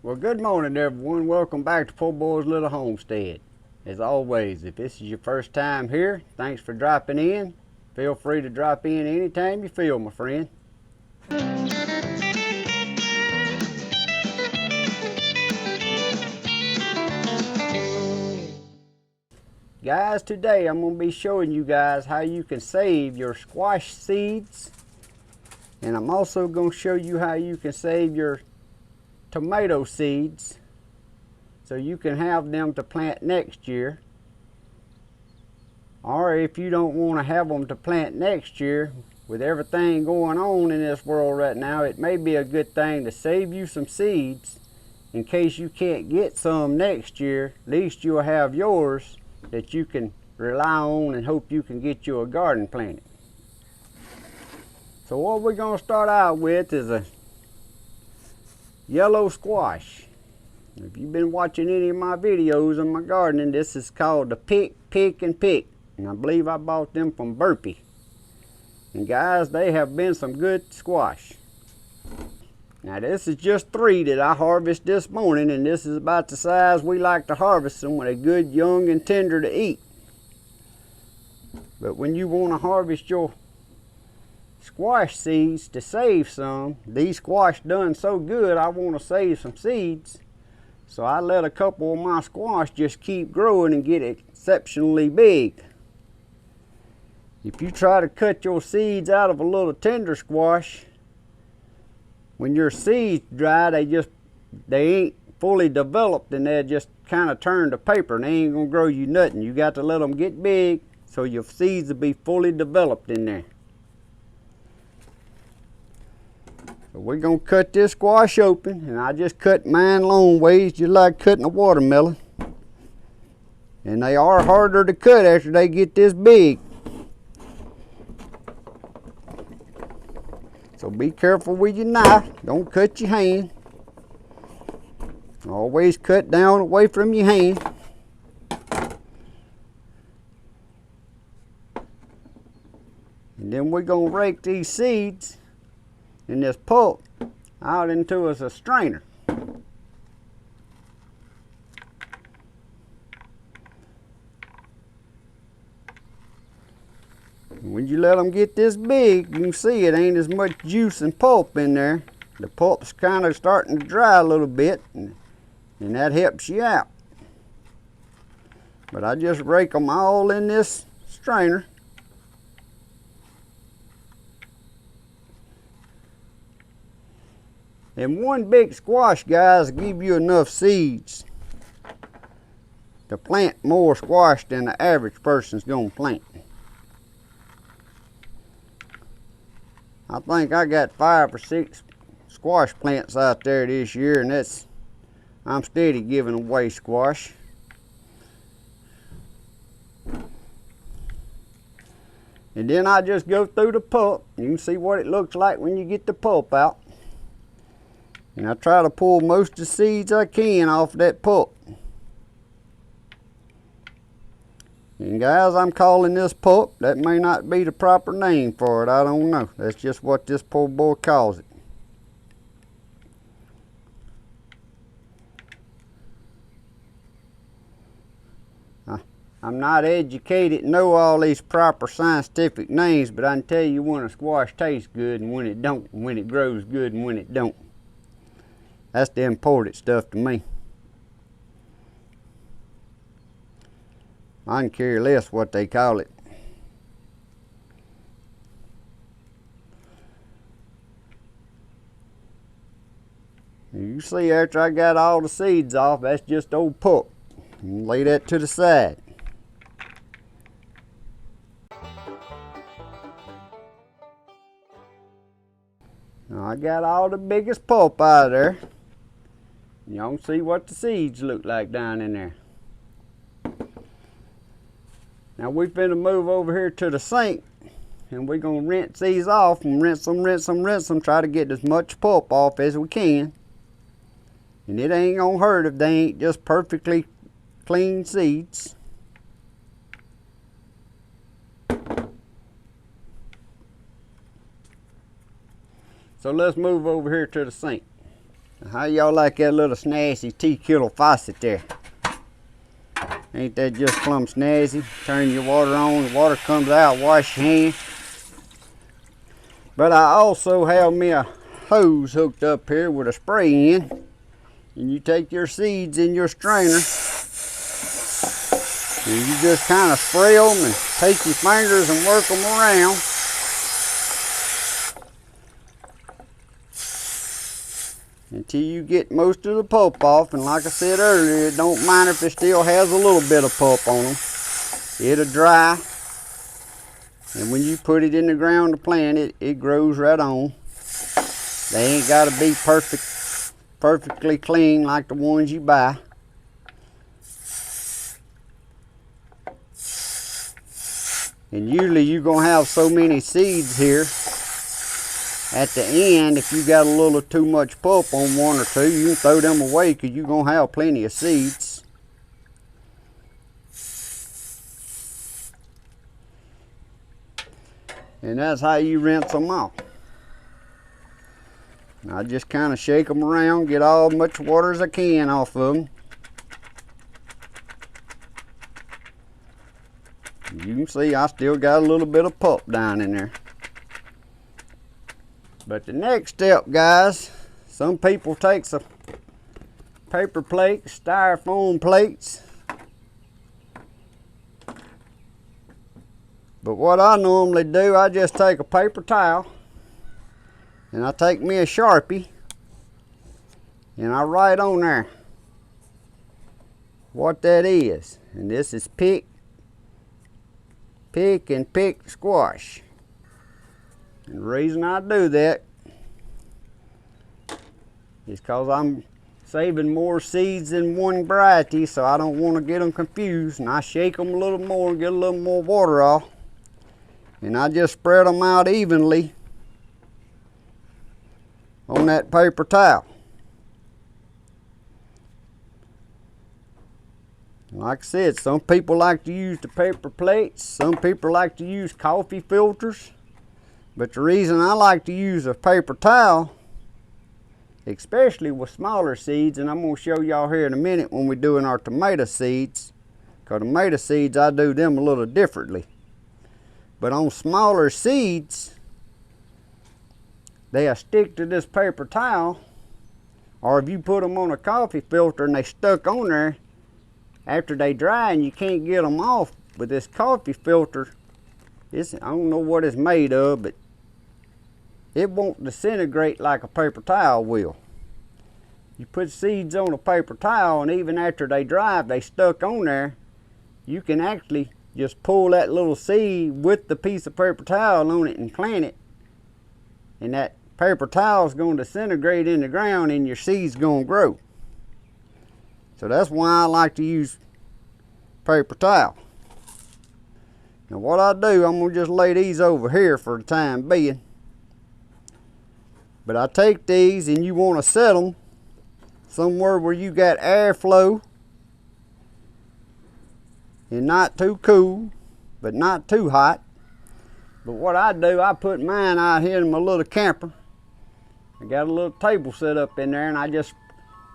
Well, good morning, everyone. Welcome back to Poorboys Little Homestead. As always, if this is your first time here, thanks for dropping in. Feel free to drop in anytime you feel, my friend. Guys, today I'm going to be showing you guys how you can save your squash seeds. And I'm also going to show you how you can save your tomato seeds so you can have them to plant next year. Or if you don't want to have them to plant next year, with everything going on in this world right now, it may be a good thing to save you some seeds in case you can't get some next year. At least you'll have yours that you can rely on and hope you can get you a garden planted. So what we're going to start out with is a yellow squash. If you've been watching any of my videos on my gardening, this is called the pick, and pick. And I believe I bought them from Burpee. And guys, they have been some good squash. Now this is just 3 that I harvested this morning, and this is about the size we like to harvest them when they're good, young, and tender to eat. But when you want to harvest your squash seeds to save some, these squash done so good I want to save some seeds, so I let a couple of my squash just keep growing and get exceptionally big. If you try to cut your seeds out of a little tender squash, when your seeds dry, they ain't fully developed, and they're just kind of turned to paper, and they ain't gonna grow you nothing. You got to let them get big so your seeds will be fully developed in there. So we're going to cut this squash open, and I just cut mine long ways, just like cutting a watermelon. And they are harder to cut after they get this big. So be careful with your knife, don't cut your hand. Always cut down away from your hand. And then we're going to rake these seeds and this pulp out into a strainer. When you let them get this big, you can see it ain't as much juice and pulp in there. The pulp's kind of starting to dry a little bit, and that helps you out. But I just rake them all in this strainer. And one big squash, guys, will give you enough seeds to plant more squash than the average person's gonna plant. I think I got 5 or 6 squash plants out there this year, and I'm steady giving away squash. And then I just go through the pulp. You can see what it looks like when you get the pulp out. And I try to pull most of the seeds I can off that pulp. And guys, I'm calling this pulp. That may not be the proper name for it, I don't know. That's just what this poor boy calls it. I'm not educated, know all these proper scientific names, but I can tell you when a squash tastes good and when it don't, and when it grows good and when it don't. That's the important stuff to me. I can care less what they call it. You see, after I got all the seeds off, that's just old pulp. And lay that to the side. Now I got all the biggest pulp out of there. Y'all can see what the seeds look like down in there. Now we're finna move over here to the sink, and we're gonna rinse these off and rinse them, try to get as much pulp off as we can. And it ain't gonna hurt if they ain't just perfectly clean seeds. So let's move over here to the sink. How y'all like that little snazzy tea kettle faucet there? Ain't that just plumb snazzy? Turn your water on, the water comes out, wash your hands. But I also have me a hose hooked up here with a spray in. And you take your seeds in your strainer. And you just kind of spray them and take your fingers and work them around. Until you get most of the pulp off. And like I said earlier, it don't matter if it still has a little bit of pulp on them. It'll dry. And when you put it in the ground to plant it, it grows right on. They ain't got to be perfectly clean like the ones you buy. And usually you're going to have so many seeds here. At the end, if you got a little too much pulp on one or two, you can throw them away because you're going to have plenty of seeds. And that's how you rinse them off. I just kind of shake them around, get all much water as I can off of them. You can see I still got a little bit of pulp down in there. But the next step, guys, some people take some paper plates, styrofoam plates. But what I normally do, I just take a paper towel and I take me a Sharpie and I write on there what that is. And this is pick and pick squash. And the reason I do that is because I'm saving more seeds than one variety, so I don't want to get them confused. And I shake them a little more and get a little more water off. And I just spread them out evenly on that paper towel. Like I said, some people like to use the paper plates, some people like to use coffee filters, but the reason I like to use a paper towel, especially with smaller seeds, and I'm going to show y'all here in a minute when we're doing our tomato seeds, because tomato seeds I do them a little differently. But on smaller seeds, they'll stick to this paper towel, or if you put them on a coffee filter and they stuck on there, after they dry and you can't get them off with this coffee filter, I don't know what it's made of, but it won't disintegrate like a paper towel will. You put seeds on a paper towel and even after they dry, if they stuck on there, you can actually just pull that little seed with the piece of paper towel on it and plant it. And that paper towel is going to disintegrate in the ground and your seed's going to grow. So that's why I like to use paper towel. Now what I do, I'm going to just lay these over here for the time being. But I take these and you want to set them somewhere where you got airflow and not too cool, but not too hot. But what I do, I put mine out here in my little camper. I got a little table set up in there and I just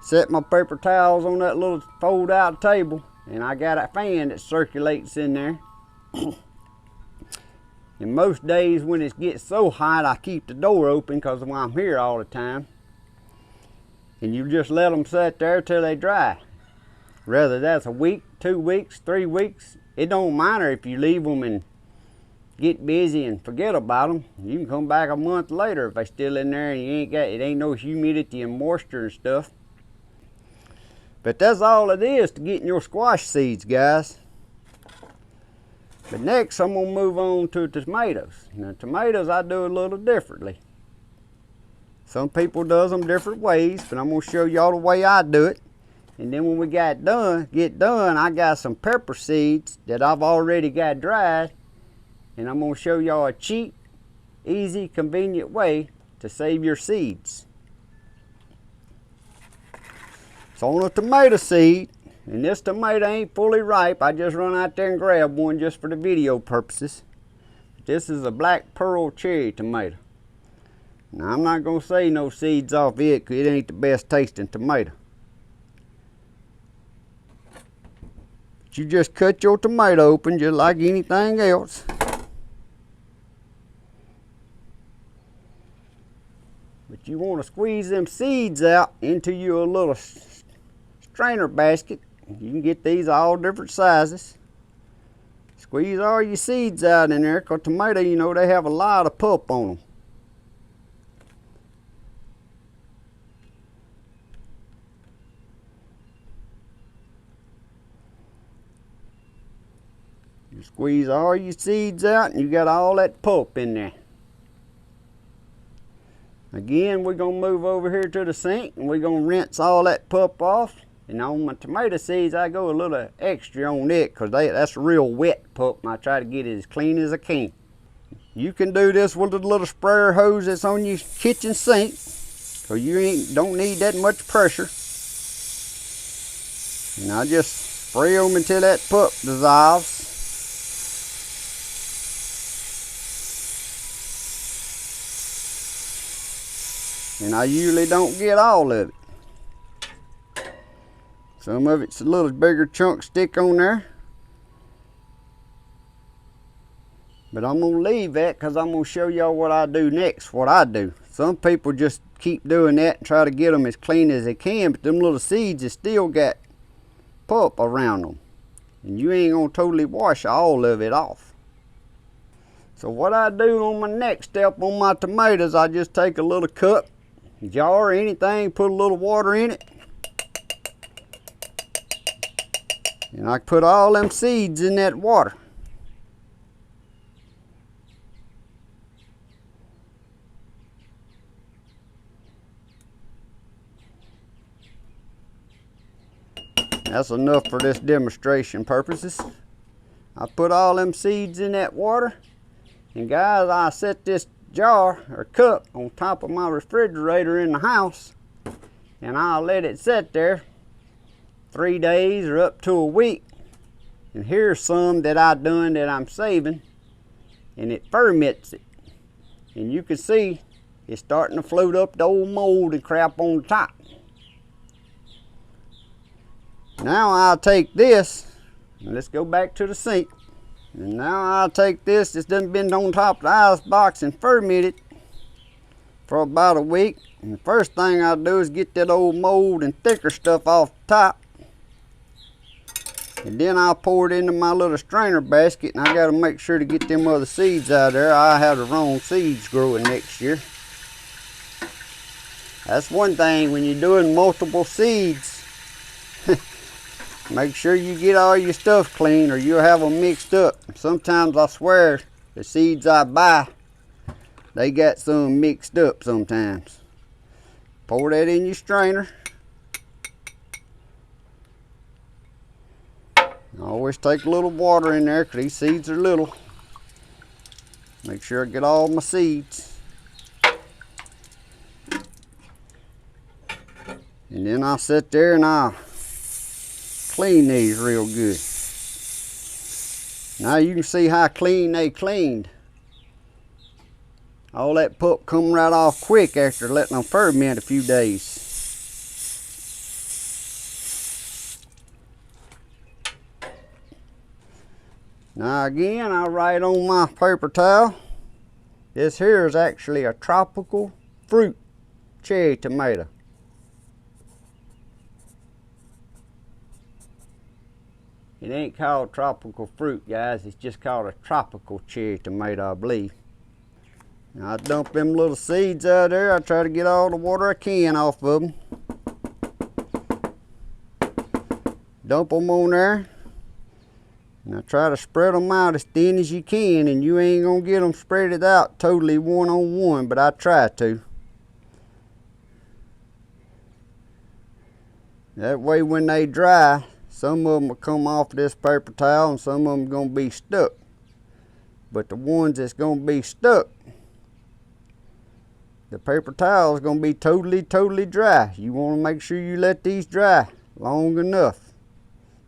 set my paper towels on that little fold out table and I got a fan that circulates in there. And most days when it gets so hot, I keep the door open because I'm here all the time. And you just let them sit there till they dry. Whether that's a week, 2 weeks, 3 weeks, it don't matter if you leave them and get busy and forget about them. You can come back a month later if they're still in there and it ain't no humidity and moisture and stuff. But that's all it is to getting your squash seeds, guys. But next I'm going to move on to tomatoes. Now tomatoes I do a little differently. Some people does them different ways, but I'm going to show y'all the way I do it. And then when we get done, I got some pepper seeds that I've already got dried. And I'm going to show y'all a cheap, easy, convenient way to save your seeds. So on a tomato seed, and this tomato ain't fully ripe, I just run out there and grab one just for the video purposes. This is a black pearl cherry tomato. Now I'm not going to say no seeds off it because it ain't the best tasting tomato. But you just cut your tomato open just like anything else. But you want to squeeze them seeds out into your little strainer basket. You can get these all different sizes. Squeeze all your seeds out in there because tomato, you know, they have a lot of pulp on them. You squeeze all your seeds out and you got all that pulp in there. Again, we're going to move over here to the sink and we're going to rinse all that pulp off. And on my tomato seeds, I go a little extra on it because that's real wet pulp, and I try to get it as clean as I can. You can do this with a little sprayer hose that's on your kitchen sink, so you don't need that much pressure. And I just spray them until that pulp dissolves. And I usually don't get all of it. Some of it's a little bigger chunk stick on there. But I'm going to leave that because I'm going to show y'all what I do next, what I do. Some people just keep doing that and try to get them as clean as they can, but them little seeds have still got pulp around them. And you ain't going to totally wash all of it off. So what I do on my next step on my tomatoes, I just take a little cup, jar, or anything, put a little water in it. And I put all them seeds in that water. That's enough for this demonstration purposes. I put all them seeds in that water. And guys, I set this jar or cup on top of my refrigerator in the house. And I'll let it sit there 3 days or up to a week. And here's some that I done that I'm saving, and it ferments it. And you can see it's starting to float up the old mold and crap on the top. Now I'll take this, and let's go back to the sink. And now I'll take this that's done been on top of the ice box and ferment it for about a week. And the first thing I'll do is get that old mold and thicker stuff off the top. And then I'll pour it into my little strainer basket, and I got to make sure to get them other seeds out of there. I have the wrong seeds growing next year. That's one thing when you're doing multiple seeds. Make sure you get all your stuff clean or you'll have them mixed up. Sometimes I swear the seeds I buy, they got some mixed up sometimes. Pour that in your strainer. I always take a little water in there because these seeds are little. Make sure I get all my seeds. And then I'll sit there and I'll clean these real good. Now you can see how clean they cleaned. All that pulp come right off quick after letting them ferment a few days. Now again, I write on my paper towel, this here is actually a tropical fruit cherry tomato. It ain't called tropical fruit, guys. It's just called a tropical cherry tomato, I believe. Now I dump them little seeds out there. I try to get all the water I can off of them. Dump them on there. And I try to spread them out as thin as you can, and you ain't gonna get them spread out totally one-on-one, but I try to. That way when they dry, some of them will come off this paper towel and some of them gonna be stuck. But the ones that's gonna be stuck, the paper towel is gonna be totally dry. You wanna make sure you let these dry long enough.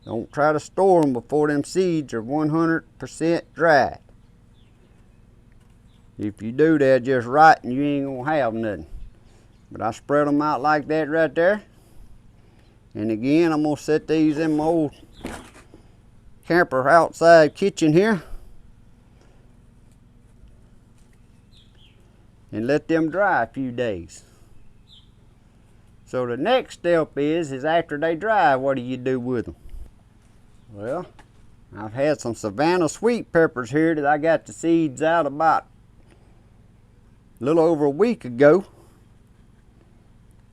Don't try to store them before them seeds are 100% dry. If you do that just right, you ain't gonna have nothing. But I spread them out like that right there. And again, I'm gonna set these in my old camper outside kitchen here and let them dry a few days. So the next step is after they dry, what do you do with them? Well, I've had some Savannah sweet peppers here that I got the seeds out about a little over a week ago.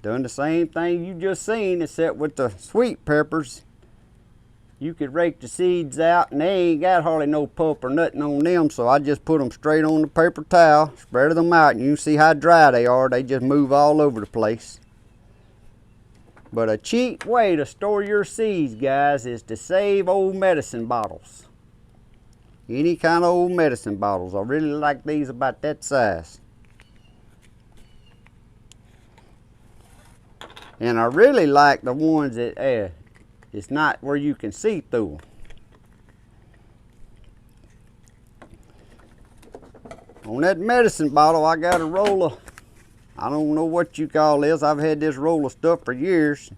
Done the same thing you just seen, except with the sweet peppers. You could rake the seeds out and they ain't got hardly no pulp or nothing on them, so I just put them straight on the paper towel, spread them out, and you can see how dry they are. They just move all over the place. But a cheap way to store your seeds, guys, is to save old medicine bottles. Any kind of old medicine bottles. I really like these about that size. And I really like the ones that it's not where you can see through them. On that medicine bottle, I got a roll of, I don't know what you call this. I've had this roll of stuff for years.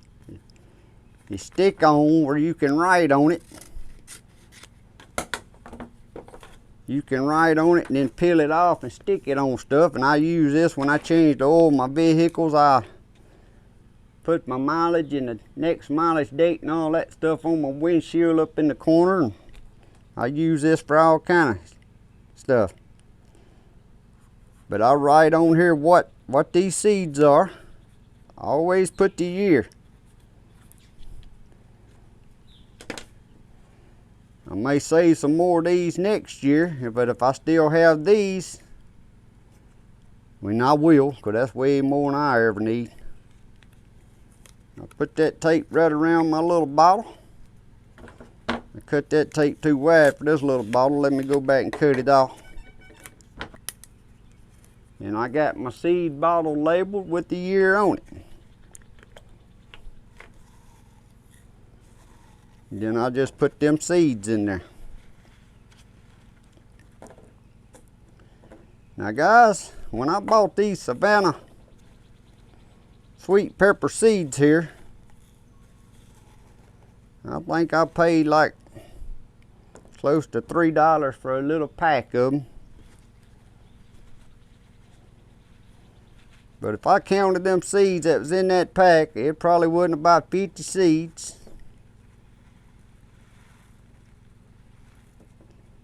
You stick on where you can write on it. You can write on it and then peel it off and stick it on stuff. And I use this when I change the oil of my vehicles. I put my mileage and the next mileage date and all that stuff on my windshield up in the corner. And I use this for all kind of stuff. But I write on here what these seeds are. I always put the year. I may save some more of these next year, but if I still have these, I mean I will, because that's way more than I ever need. I put that tape right around my little bottle. I cut that tape too wide for this little bottle. Let me go back and cut it off. And I got my seed bottle labeled with the year on it. And then I just put them seeds in there. Now guys, when I bought these Savannah sweet pepper seeds here, I think I paid like close to $3 for a little pack of them. But if I counted them seeds that was in that pack, it probably wasn't about 50 seeds.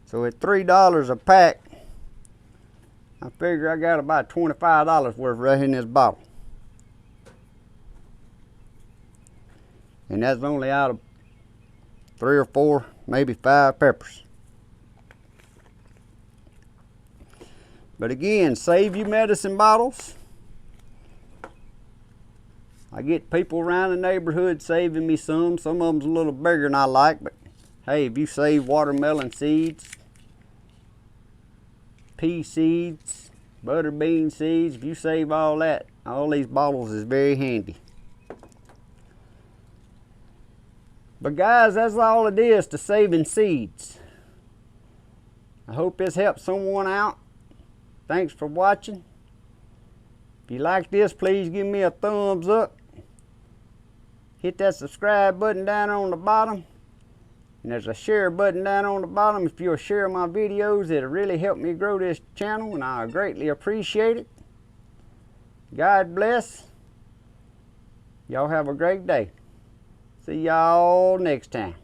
So at $3 a pack, I figure I got about $25 worth right in this bottle. And that's only out of 3 or 4, maybe 5 peppers. But again, save your medicine bottles. I get people around the neighborhood saving me some. Some of them's a little bigger than I like, but hey, if you save watermelon seeds, pea seeds, butter bean seeds, if you save all that, all these bottles is very handy. But guys, that's all it is to saving seeds. I hope this helps someone out. Thanks for watching. If you like this, please give me a thumbs up. Hit that subscribe button down on the bottom. And there's a share button down on the bottom. If you'll share my videos, it'll really help me grow this channel, and I greatly appreciate it. God bless. Y'all have a great day. See y'all next time.